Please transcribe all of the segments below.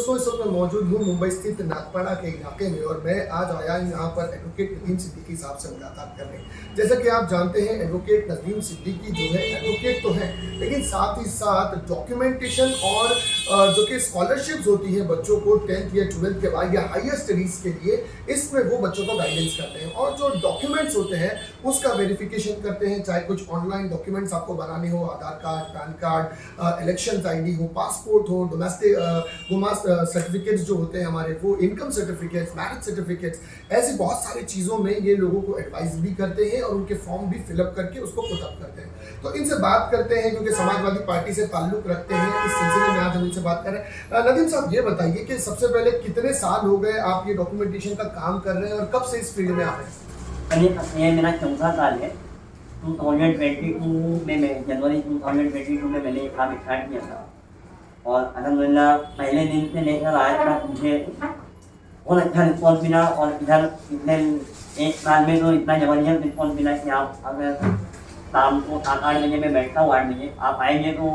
दोस्तों, इस वक्त मैं मौजूद हूँ मुंबई स्थित नागपाड़ा के इलाके में और मैं आज आया हूँ यहाँ पर एडवोकेट नदीम सिद्दीकी साहब से मुलाकात करने। जैसा कि आप जानते हैं, एडवोकेट नदीम सिद्दीकी जो है एडवोकेट तो हैं, लेकिन साथ ही साथ डॉक्यूमेंटेशन और जो कि स्कॉलरशिप्स होती है बच्चों को 10th या 12th के बाद या हायर स्टडीज़ के लिए, इसमें वो बच्चों को गाइडेंस करते हैं और जो डॉक्यूमेंट्स होते हैं उसका वेरिफिकेशन करते हैं। चाहे कुछ ऑनलाइन डॉक्यूमेंट्स आपको बनाने हो, Aadhaar card, pan card, election ID हो, पासपोर्ट हो, डोमेस्टिक सर्टिफिकेट्स जो होते हैं हमारे, वो इनकम सर्टिफिकेट्स, मैरिज सर्टिफिकेट्स, ऐसी बहुत सारी चीज़ों में ये लोगों को एडवाइस भी करते हैं और उनके फॉर्म भी फिलअप करके उसको पुटअप करते हैं। तो इनसे बात करते हैं क्योंकि समाजवादी पार्टी से ताल्लुक रखते हैं। इस सिलसिले में आज हम इनसे बात कर रहे हैं। नदीम साहब, ये बताइए कि सबसे पहले कितने साल हो गए आप ये डॉक्यूमेंटेशन का काम कर रहे हैं और कब से इस फील्ड में आ रहे हैं? ये मेरा चौथा साल है। 2022 में मैं जनवरी 2022 में मैंने ये काम स्टार्ट किया था और अल्हम्दुलिल्लाह पहले दिन से लेकर आज तक मुझे बहुत अच्छा रिस्पॉन्स मिला। और इधर इतने एक साल में तो इतना ज़बरदस्त रिस्पॉन्स मिला कि आप अगर शाम को 7-8 बजे में बैठता हूँ, 8 बजे आप आएंगे तो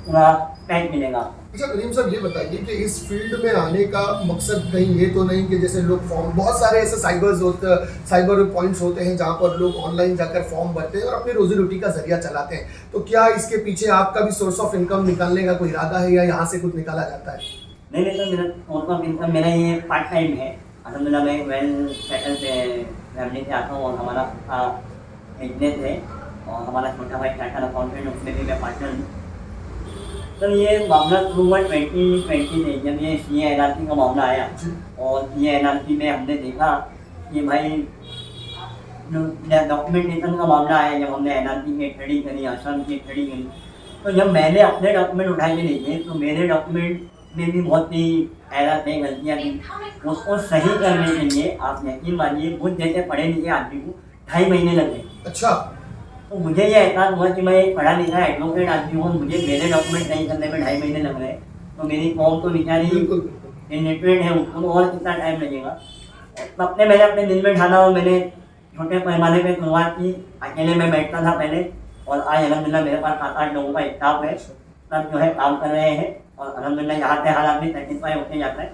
पूरा पैक मिलेगा। अच्छा नदीम साहब, ये बताइए कि इस फील्ड में आने का मकसद कहीं ये तो नहीं कि जैसे लोग फॉर्म, बहुत सारे ऐसे साइबर पॉइंट्स होते हैं जहाँ पर लोग ऑनलाइन जाकर फॉर्म भरते हैं और अपनी रोजी रोटी का जरिया चलाते हैं, तो क्या इसके पीछे आपका भी सोर्स ऑफ इनकम निकालने का कोई इरादा है या यहाँ से कुछ निकाला जाता है? नहीं तो मेरा सोर्स ऑफ इनकम मेरा ये पार्ट टाइम है। अल्हम्दुलिल्लाह मैं वेल सेटल फैमिली से आता हूँ और हमारा बिजनेस है और हमारा छोटा भाई चार्टर्ड अकाउंटेंट, उसमें भी मैं पार्टनर हूँ। तो ये मामला शुरू हुआ 2020 से, जब ये CA/NRC का मामला आया और CA/NRC में हमने देखा कि भाई जो डॉक्यूमेंटेशन का मामला आया, जब हमने NRC की स्टडी करी, असम की स्टडी करी, तो जब मैंने अपने डॉक्यूमेंट उठा के देखे तो मेरे डॉक्यूमेंट में भी बहुत सी एरर थे, गलतियाँ थी। उसको सही करने के लिए आप यकीन मानिए मुझ जैसे पढ़े लिखे आदमी को 2.5 महीने लग गए। अच्छा, तो मुझे ये एहसास हुआ कि मैं एक पढ़ा लिखा एडवोकेट आदमी हूँ, मुझे मेरे डॉक्यूमेंट सही करने में 2.5 महीने लग रहे, तो मेरी फॉर्म तो बेचारी इनएक्टिवेट है, उसको और कितना टाइम लगेगा। तब से मैंने अपने दिल में ठाना और मैंने छोटे पैमाने पे शुरुआत की। अकेले मैं बैठता था पहले और आज अल्हम्दुलिल्लाह मेरे पास 7-8 लोगों का स्टाफ है, सब जो है काम कर रहे हैं और अल्हम्दुलिल्लाह यहाँ से हालात भी सेटिस्फाई होते जाता है,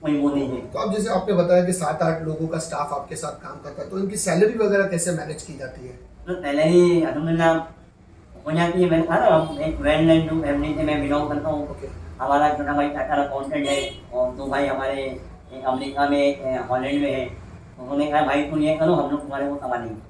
कोई वो नहीं है। तो अब जैसे आपने बताया कि 7-8 लोगों का स्टाफ आपके साथ काम करता है, तो इनकी सैलरी वगैरह कैसे मैनेज की जाती है? तो सैलरी अल्हम्दुलिल्लाह हो जाती है। मैंने कहा ना, एक वेल नाइन टू फैमिली से मैं बिलोंग करता हूँ। हमारा छोटा भाई चार्टर्ड अकाउंटेंट है और 2 भाई हमारे एक अमेरिका में, एक हॉलैंड में है। उन्होंने कहा भाई तुम ये करो, हम लोग तुम्हारे को संभालेंगे।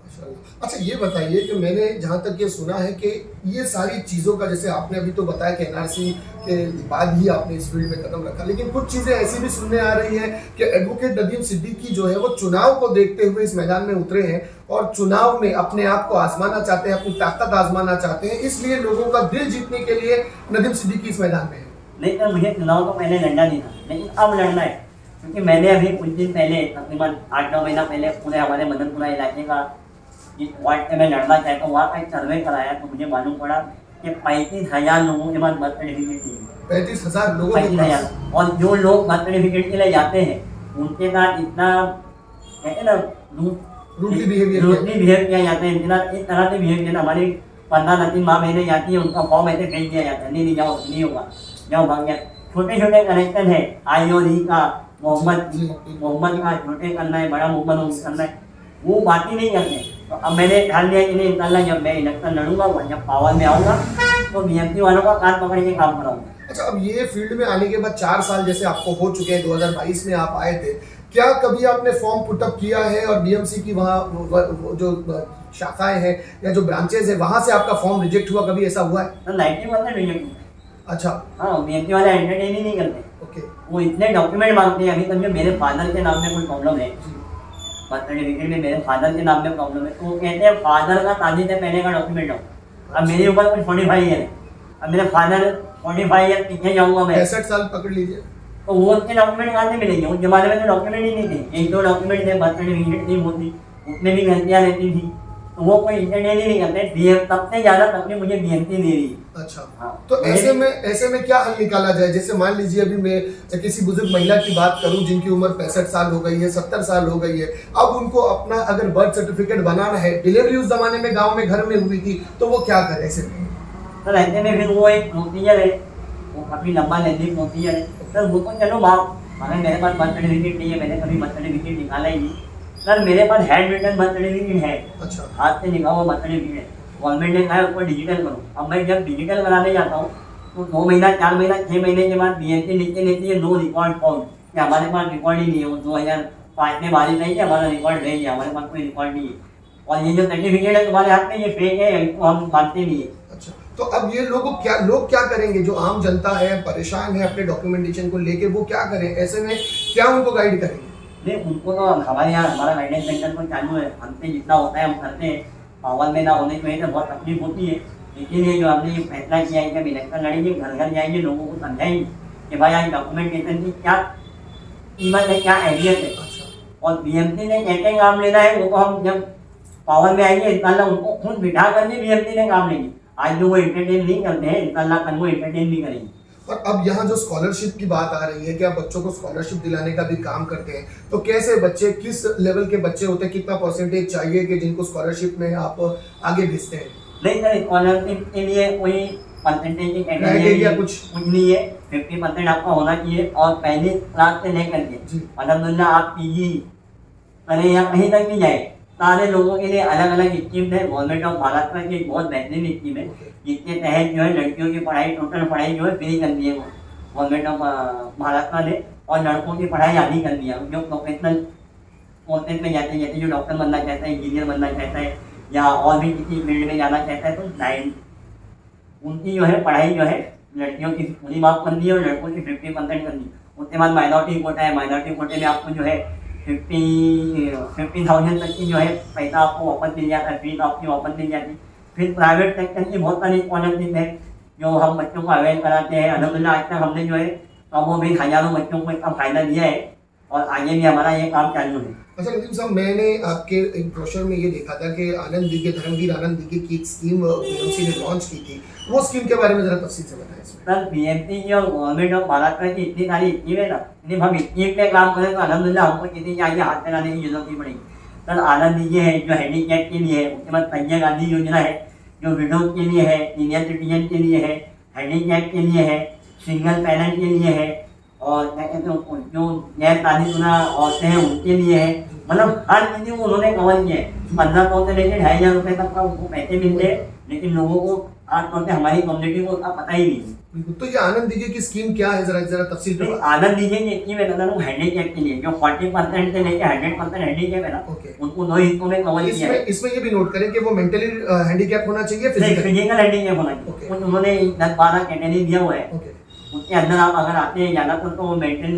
अच्छा, ये बताइए कि मैंने जहाँ तक ये सुना है कि ये सारी चीज़ों का, जैसे आपने अभी तो बताया कि NRC के बाद ही आपने इस फील्ड में कदम रखा, लेकिन कुछ चीज़ें ऐसी भी सुनने आ रही हैं कि एडवोकेट नदीम सिद्दीकी जो है वो चुनाव को देखते हुए इस मैदान में उतरे हैं और चुनाव में अपने आप को आजमाना चाहते हैं, अपनी ताकत आजमाना चाहते हैं, इसलिए लोगों का दिल जीतने के लिए नदीम सिद्दीकी इस मैदान में है। नहीं तो मुझे चुनाव तो पहले लड़ना नहीं था, लेकिन अब लड़ना है, क्योंकि मैंने अभी कुछ दिन पहले, तकरीबन 8-9 महीना पहले, पूरे हमारे मदनपुरा इलाके का जिस वार्ड से मैं लड़ना चाहता हूँ वहाँ का एक सर्वे कराया, तो मुझे मालूम पड़ा कि 35,000 लोगों के पास बर्थ सर्टिफिकेट नहीं है। 35,000 लोगों के पास? और जो लोग बर्थ सर्टिफिकेट के लिए जाते हैं उनके साथ इतना कहते हैं ना रूडली बिहेवियर किया जाता है, इतना इस तरह से बिहेव किया। हमारी 15 माह महीने जाती है, उनका फॉर्म ऐसे भेज दिया जाता है, नहीं जाओ, नहीं होगा, जाओ भाग गया। छोटे छोटे कनेक्शन है, IOD का, मोहम्मद का छोटे करना है, बड़ा मोहम्मद करना है, वो बात ही नहीं करते। तो अब मैंने ठान लिया कि नहीं, इंशाल्लाह जब मैं इलेक्शन लड़ूंगा, जब पावर में आऊँगा तो BMC वालों का कान पकड़ के काम कराऊंगा। अच्छा, अब ये फील्ड में आने के बाद 4 साल जैसे आपको हो चुके हैं, 2022 में आप आए थे, क्या कभी आपने फॉर्म पुटअप किया है और BMC की वहाँ जो शाखाएं हैं या जो ब्रांचेज है वहाँ से आपका फॉर्म रिजेक्ट हुआ, कभी ऐसा हुआ है? 90% रिजेक्ट हुआ। अच्छा, हाँ, BMC वाले एंटरटेन ही नहीं करते। ओके, वो इतने डॉक्यूमेंट मांगते हैं। अभी तक मेरे फादर के नाम में कोई प्रॉब्लम है, बर्थ सर्टिफिकेट में मेरे फादर के नाम में प्रॉब्लम है, तो वो कहते हैं फादर का शादी से पहले का डॉक्यूमेंट हो। अब मेरे ऊपर कुछ 45 ईयर है, अब मेरे फादर 45 ईयर पीछे जाऊँगा मैं, 65 साल पकड़ लीजिए, तो वो उसके डॉक्यूमेंट कहाँ से मिलेंगे? उस जमाने में तो डॉक्यूमेंट ही नहीं थे, 1-2 डॉक्यूमेंट थे, बर्थ सर्टिफिकेट थी, होती उसमें भी गलतियाँ रहती थी, तो वो कोई इंटरटेन ही नहीं करते। सबसे ज़्यादा तकलीफ मुझे BMC दे रही है। अच्छा, हाँ, तो ऐसे में क्या हल निकाला जाए? जैसे मान लीजिए अभी मैं किसी बुजुर्ग महिला की बात करूं जिनकी उम्र 65 साल हो गई है, 70 साल हो गई है, अब उनको अपना अगर बर्थ सर्टिफिकेट बनाना है, डिलीवरी उस जमाने में गांव में घर में हुई थी, तो वो क्या करे ऐसे में? तो ऐसे में फिर वो एक प्रोसीजर है वो काफ़ी लंबा लेंदी प्रोसीजर है। सर वो तो चलो माफ, मगर मेरे पास बर्थ सर्टिफिकेट नहीं है, मैंने कभी बर्थ सर्टिफिकेट निकाला ही नहीं। सर मेरे पास हैंड रिटन बर्थ सर्टिफिकेट है, अच्छा। हाथ से लिखा हुआ बर्थ सर्टिफिकेट है। गवर्नमेंट ने कहा है उसको डिजिटल करो। अब मैं जब डिजिटल कराने जाता हूँ तो 2 महीना 4 महीना 6 महीने के बाद बीएमसी लिख के लेती है नो रिकॉर्ड फाउंड, कि हमारे पास रिकॉर्ड ही नहीं है, वो 2005 में बारिश नहीं है, हमारा रिकॉर्ड नहीं है, हमारे पास कोई रिकॉर्ड नहीं है, और ये जो सर्टिफिकेट है तुम्हारे हाथ में ये फेक है, इसको हम मानते नहीं है। अच्छा, तो अब ये लोग क्या करेंगे? जो आम जनता है, परेशान है अपने डॉक्यूमेंटेशन को लेके, वो क्या करें? ऐसे में क्या उनको गाइड करेंगे? नहीं, उनको तो हमारे यहाँ हमारा गाइडेंस सेंटर तो चालू है, हमसे जितना होता है हम करते हैं। पावर में ना होने की वजह से बहुत तकलीफ होती है, लेकिन ये जो हमने ये फैसला किया है कि हम इलेक्शन लड़ेंगे, घर घर जाएंगे, लोगों को समझाएंगे कि भाई आज डॉक्यूमेंटेशन की क्या कीमत है, क्या अहमियत है, अच्छा, और बीएमसी ने क्या क्या काम लेना है वो तो हम जब पावर में आएंगे इंशाल्लाह उनको खुद बिठा करके बीएमसी ने काम लेंगे। आज जो वो एंटरटेन नहीं करते हैं, इंशाल्लाह कल वो एंटरटेन नहीं करेंगे। और अब यहाँ जो स्कॉलरशिप की बात आ रही है कि आप बच्चों को स्कॉलरशिप दिलाने का भी काम करते हैं, तो कैसे बच्चे, किस लेवल के बच्चे होते हैं, कितना परसेंटेज चाहिए कि जिनको स्कॉलरशिप में आप आगे भेजते हैं? नहीं सर, स्कॉलरशिप के लिए कोई परसेंटेज की क्राइटेरिया कुछ नहीं है, 50% आपका होना चाहिए, और पहली क्लास से लेकर के जी। अल्हम्दुलिल्लाह आप पीजी करें या कहीं तक भी जाए, सारे लोगों के लिए अलग अलग स्कीम है। गवर्नमेंट ऑफ महाराष्ट्र की एक बहुत बेहतरीन स्कीम है, जिसके तहत जो है लड़कियों की पढ़ाई, टोटल पढ़ाई जो है फ्री कर दी है गवर्नमेंट ऑफ महाराष्ट्र ने, और लड़कों की पढ़ाई आधी कर दी है। जो प्रोफेशनल कोर्सेज में जाते हैं, जैसे जो डॉक्टर बनना चाहता है, इंजीनियर बनना चाहता है, या और भी किसी फील्ड में जाना चाहता है, तो उनकी जो है पढ़ाई जो है लड़कियों की पूरी माफ कर दी है और लड़कों की 50% कर दी। उसके बाद माइनॉरिटी कोटा है, माइनॉरिटी कोटे में आपको जो है 50,000 तक की जो है पैसा आपको वापस मिल जाता है, फीस आपकी वापस मिल जाती है। फिर प्राइवेट सेक्टर की बहुत सारी स्कॉलरशिप है जो हम बच्चों को अवेल कराते हैं। अल्हम्दुलिल्लाह आज तक हमने जो है कमों में हज़ारों बच्चों को इसका फायदा दिया है, और आगे भी हमारा ये काम चालू है। अच्छा नदीम साहब, मैंने आपके एक ब्रोशर में ये देखा था कि आनंद दीघे, धर्मवीर आनंद दीघे की एक स्कीम बीएमसी ने लॉन्च की थी, वो स्कीम के बारे में जरा तफसील से बताएं इसमें। सर बीएमसी की और गवर्नमेंट ऑफ महाराष्ट्र की इतनी सारी स्कीम है ना, सिर्फ हम स्कीम पे काम करें तो अल्हम्दुलिल्लाह हमको किसी के आगे हाथ फैलाने की जरूरत नहीं पड़ेगी। सर आनंद दीघे है जो हैंडीकैप के लिए है, उसके बाद संजय गांधी योजना है जो विडोज के लिए है, सीनियर सिटीजन के लिए है, हैंडीकैप के लिए है, सिंगल पेरेंट के लिए है, और क्या कहते हैं जो गैर शादीशुदा औरतें हैं उनके लिए है। मतलब हर चीज़ को उन्होंने कवर किया है। 1500 से लेकर 2,500 रुपये तक का उनको पैसे मिलते हैं, लेकिन लोगों को खासतौर से हमारी कम्युनिटी को उसका पता ही नहीं है। बिल्कुल, तो ये आनंद दीघे की स्कीम क्या है, जरा तफसील पे बताएं। आनंद दीघे की स्कीम है ना, हैंडीकैप के लिए जो 40% से लेकर 100% हैंडीकैप है ना, ओके। उनको 2 हिस्सों में कवर किया है। इसमें ये भी नोट करें कि वो मेंटली हैंडीकैप होना चाहिए, फिजिकल हैंडीकैप होना ओके। चाहिए। कुछ उन्होंने 10-12 कैटेगरी दिया हुआ है, ओके, उसके अंदर आप अगर आते हैं ज़्यादातर तो मेंटल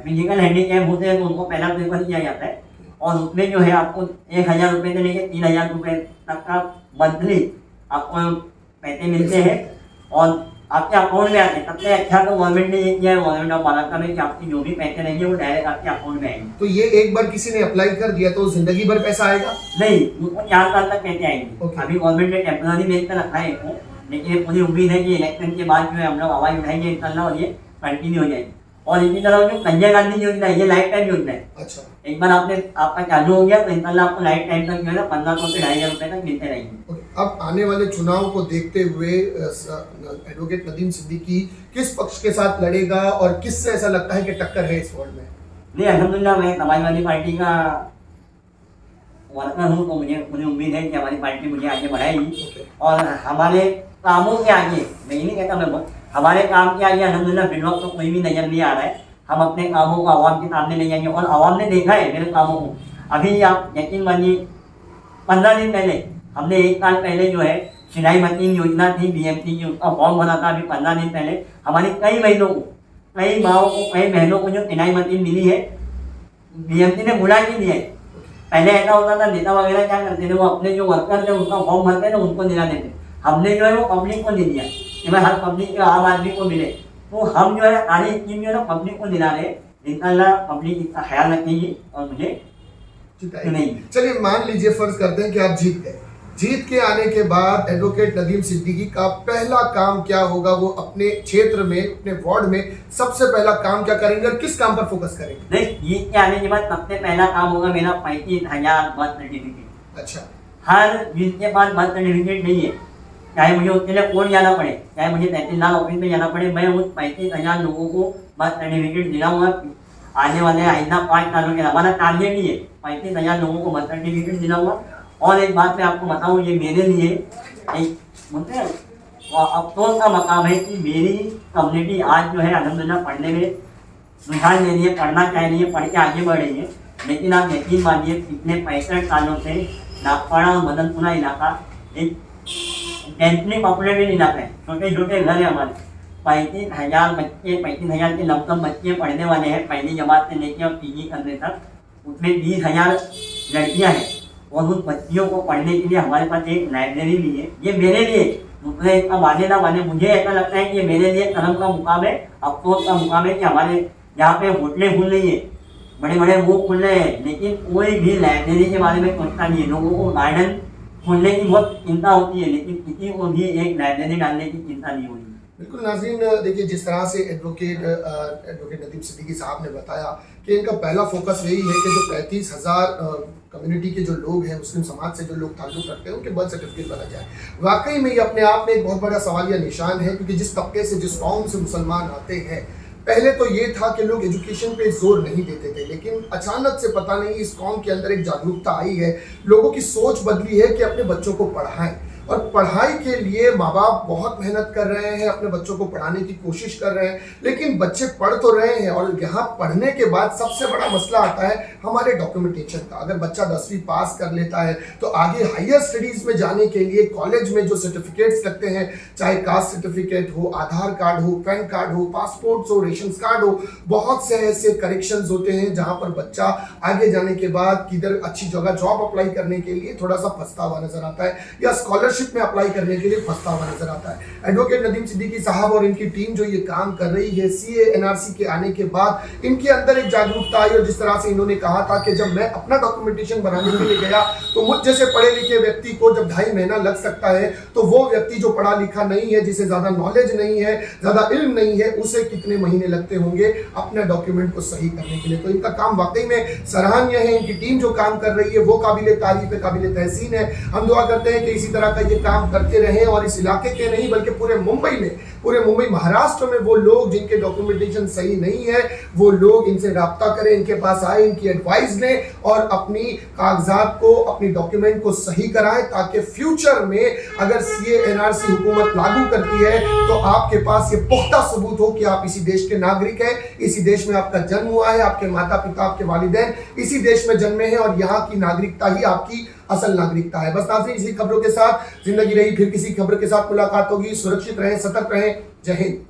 फिजिकल हैंडीकैप होते हैं तो उनको पहला प्रेफर किया जाता है, और उसमें जो है आपको 1,000 रुपये से लेकर 3,000 रुपये तक का मंथली आपको पैसे मिलते हैं और आपके अकाउंट में आते हैं। सबसे अच्छा तो गवर्नमेंट ने ये किया है, गवर्नमेंट ऑफ महाराष्ट्र में, कि आपकी जो भी पैसे रहेंगे वो डायरेक्ट आपके अकाउंट में आएंगे। तो ये एक बार किसी ने अप्लाई कर दिया तो जिंदगी भर पैसा आएगा? नहीं, उनको 4 साल तक पैसे आएंगे। ओके। अभी गवर्नमेंट ने टेम्पररी बेस पर रखा है इसको, लेकिन ये पूरी उम्मीद है कि इलेक्शन के बाद जो है हम लोग आवाज़ उठाएंगे इंशाल्लाह, और ये कंटिन्यू हो जाएगी। और इसी तरह जो संजय गांधी योजना है, ये लाइफ टाइम योजना है। अच्छा, एक बार आपका चालू हो गया तो इंशाल्लाह आपको लाइफ टाइम तक जो है ना 1500 से 2,500 रुपये तक मिलते रहेंगे। ओके। अब आने वाले चुनाव को देखते हुए एडवोकेट नदीम सिद्दीकी किस पक्ष के साथ लड़ेगा और किससे ऐसा लगता है कि टक्कर है इस वार्ड में? नहीं, अल्हम्दुलिल्लाह मैं समाजवादी पार्टी का वर्कर हूँ, तो मुझे उम्मीद है कि हमारी पार्टी मुझे आगे बढ़ाएगी, ओके। और हमारे कामों के आगे, मैं ये नहीं कहता मैं बहुत, हमारे काम के आगे अल्हम्दुलिल्लाह फिलहाल तो कोई भी नज़र नहीं आ रहा है। हम अपने कामों को आवाम के सामने ले जाएंगे, और आवाम ने देखा है मेरे कामों को। अभी आप यकीन मानिए 15 दिन पहले हमने 1 साल पहले जो है सिलाई मशीन योजना थी बीएमसी की, उसका फॉर्म भरा था। अभी 15 दिन पहले हमारे कई महीनों को, कई माओं को, कई बहनों को जो सिलाई मशीन मिली है बीएमसी ने बुला के दिया है। पहले ऐसा होता था, नेता वगैरह क्या करते थे, वो अपने जो वर्कर थे उनका फॉर्म भरते थे, उनको दिला देते। हमने जो है वो पब्लिक को दे दिया कि भाई हर पब्लिक के आम आदमी को मिले। तो हम जो है सारी स्कीम जो है ना पब्लिक को दिला रहे, इंशाल्लाह पब्लिक इसका ख्याल रखेगी और मुझे नहीं। चलिए मान लीजिए, फर्ज करते हैं कि आप जीत गए। जीत के आने के बाद एडवोकेट नदीम सिद्दीकी का पहला काम क्या होगा? वो अपने क्षेत्र में, अपने वार्ड में सबसे पहला काम क्या करेंगे और किस काम पर फोकस करेंगे? नहीं, जीत के आने के बाद सबसे पहला काम होगा मेरा 35,000 बर्थ सर्टिफिकेट। अच्छा, हर जिसके पास बर्थ सर्टिफिकेट नहीं है चाहे मुझे उसके लिए कोर्ट जाना पड़े, चाहे मुझे तहसीलदार ऑफिस में जाना पड़े, मैं उस 35,000 लोगों को बर्थ सर्टिफिकेट दिलाऊंगा। आने वाले आइंदा 5 सालों के हमारा टारगेट ही है 35,000 लोगों को बर्थ सर्टिफिकेट दिलाऊंगा। और एक बात मैं आपको बताऊं, ये मेरे लिए एक बोलते हैं अफसोस का मकाम है कि मेरी कम्युनिटी आज जो है अल्हम्दुलिल्लाह पढ़ने में रुझान ले रही है, पढ़ना चाह रही है, पढ़ के आगे बढ़ रही है। लेकिन आप यकीन मानिए पिछले 65 सालों से नागपाड़ा और मदनपुरा इलाका एक डेंसली पॉपुलेटेड इलाका है, छोटे छोटे घर है हमारे। 35,000 बच्चे, 35,000 के लमसम बच्चे पढ़ने वाले हैं पहली जमात से लेकर और पीजी करने तक। उसमें 20,000 लड़कियां हैं और उन बच्चियों को पढ़ने के लिए हमारे पास एक लाइब्रेरी भी है। ये मेरे लिए दूसरे इसका माने ना माने, मुझे ऐसा लगता है कि ये मेरे लिए कलम का मुकाम है, अफसोस का मुकाम है कि हमारे यहाँ पे होटलें खुल रही है, बड़े बड़े वो खुल रहे हैं, लेकिन कोई भी लाइब्रेरी के बारे में सोचता नहीं है। लोगों को गार्डन खोलने की बहुत चिंता होती है, लेकिन किसी को भी एक लाइब्रेरी डालने की चिंता नहीं होती। बिल्कुल नाज़रीन, देखिए जिस तरह से एडवोकेट नदीम सिद्दीकी साहब ने बताया कि इनका पहला फोकस यही है कि जो 35,000 कम्युनिटी के जो लोग हैं, मुस्लिम समाज से जो लोग ताल्लुक़ रखते हैं, उनके बर्थ सर्टिफिकेट बना जाए। वाकई में ये अपने आप में एक बहुत बड़ा सवालिया निशान है, क्योंकि जिस तबके से, जिस कौम से मुसलमान आते हैं, पहले तो ये था कि लोग एजुकेशन पे जोर नहीं देते थे, लेकिन अचानक से पता नहीं इस कौम के अंदर एक जागरूकता आई है, लोगों की सोच बदली है कि अपने बच्चों को पढ़ाएं। और पढ़ाई के लिए माँ बाप बहुत मेहनत कर रहे हैं, अपने बच्चों को पढ़ाने की कोशिश कर रहे हैं, लेकिन बच्चे पढ़ तो रहे हैं। और यहाँ पढ़ने के बाद सबसे बड़ा मसला आता है हमारे डॉक्यूमेंटेशन का। अगर बच्चा 10वीं पास कर लेता है तो आगे हायर स्टडीज़ में जाने के लिए कॉलेज में जो सर्टिफिकेट्स लगते हैं, चाहे कास्ट सर्टिफिकेट हो, आधार कार्ड हो, पैन कार्ड हो, पासपोर्ट हो, रेशन कार्ड हो, बहुत से ऐसे करेक्शंस होते हैं जहाँ पर बच्चा आगे जाने के बाद किधर अच्छी जगह जॉब अप्लाई करने के लिए थोड़ा सा फंसता हुआ नजर आता है, या स्कॉलरशिप में अप्लाई करने के लिए फंसता हुआ नजर आता है। एडवोकेट नदीम सिद्दीकी साहब और इनकी टीम जो ये काम कर रही है, सीए एनआरसी के आने के बाद इनके अंदर एक जागरूकता आई। और जिस तरह से इन्होंने कहा था कि जब मैं अपना डॉक्यूमेंटेशन बनाने के लिए गया तो मुझ जैसे पढ़े लिखे व्यक्ति को जब 2.5 महीना लग सकता है, तो वो व्यक्ति जो पढ़ा लिखा नहीं है, जिसे ज्यादा नॉलेज नहीं है, ज्यादा इल्म नहीं है, उसे कितने महीने लगते होंगे अपने डॉक्यूमेंट को सही करने के लिए। तो इनका काम वाकई में सराहनीय है। इनकी टीम जो काम कर रही है वो काबिल तारीफ है, काबिल तहसीन है। हम दुआ करते हैं कि इसी तरह का ये काम करते रहें और इस इलाके के नहीं बल्कि पूरे मुंबई महाराष्ट्र में वो लोग जिनके डॉक्यूमेंटेशन सही नहीं है, वो लोग इनसे राब्ता करें, इनके पास आए, इनकी एडवाइस लें और अपनी कागजात को, अपनी डॉक्यूमेंट को सही कराएं, ताकि फ्यूचर में अगर सीए एनआरसी हुकूमत लागू करती है तो आपके पास ये पुख्ता सबूत हो कि आप इसी देश के नागरिक हैं, इसी देश में आपका जन्म हुआ है, आपके माता पिता, आपके वालिदैन इसी देश में जन्मे हैं और यहाँ की नागरिकता ही आपकी असल नागरिकता है। बस नाज़रीन, इसी खबरों के साथ जिंदगी रही, फिर किसी खबर के साथ मुलाकात होगी। सुरक्षित रहें, सतर्क रहें। जय हिंद।